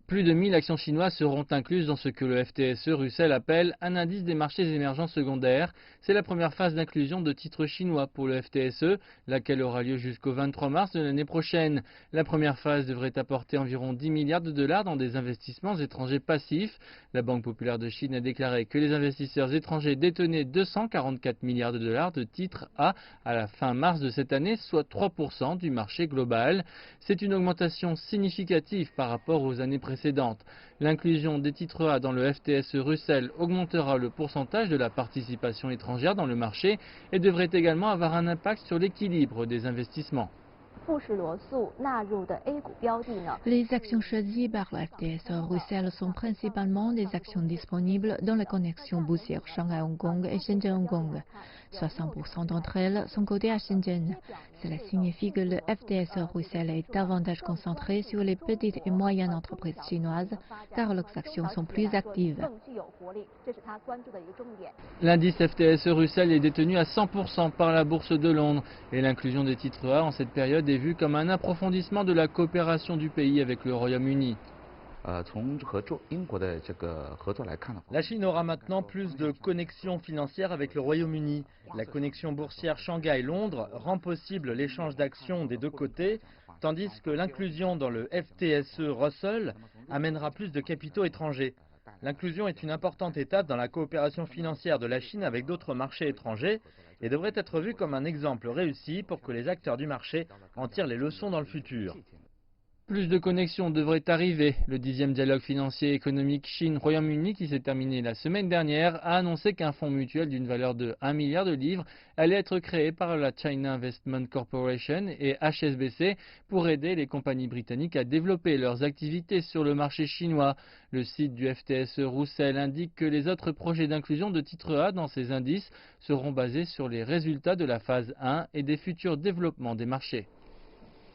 Plus de 1000 actions chinoises seront incluses dans ce que le FTSE Russell appelle un indice des marchés émergents secondaires. C'est la première phase d'inclusion de titres chinois pour le FTSE, laquelle aura lieu jusqu'au 23 mars de l'année prochaine. La première phase devrait apporter environ 10 milliards de dollars dans des investissements étrangers passifs. La Banque populaire de Chine a déclaré que les investisseurs étrangers détenaient 244 milliards de dollars de titres A à la fin mars de cette année, soit 3% du marché global. C'est une augmentation significative par rapport aux années précédentes. L'inclusion des titres A dans le FTSE Russell augmentera le pourcentage de la participation étrangère dans le marché et devrait également avoir un impact sur l'équilibre des investissements. Les actions choisies par le FTSE Russell sont principalement des actions disponibles dans les connexions boursières Shanghai-Hong Kong et Shenzhen-Hong Kong. 60% d'entre elles sont cotées à Shenzhen. Cela signifie que le FTSE Russell est davantage concentré sur les petites et moyennes entreprises chinoises, car leurs actions sont plus actives. L'indice FTSE Russell est détenu à 100% par la Bourse de Londres et l'inclusion des titres A en cette période est vue comme un approfondissement de la coopération du pays avec le Royaume-Uni. La Chine aura maintenant plus de connexions financières avec le Royaume-Uni. La connexion boursière Shanghai-Londres rend possible l'échange d'actions des deux côtés, tandis que l'inclusion dans le FTSE Russell amènera plus de capitaux étrangers. L'inclusion est une importante étape dans la coopération financière de la Chine avec d'autres marchés étrangers et devrait être vue comme un exemple réussi pour que les acteurs du marché en tirent les leçons dans le futur. Plus de connexions devraient arriver. Le 10e dialogue financier et économique Chine-Royaume-Uni qui s'est terminé la semaine dernière a annoncé qu'un fonds mutuel d'une valeur de 1 milliard de livres allait être créé par la China Investment Corporation et HSBC pour aider les compagnies britanniques à développer leurs activités sur le marché chinois. Le site du FTSE Russell indique que les autres projets d'inclusion de titres A dans ces indices seront basés sur les résultats de la phase 1 et des futurs développements des marchés.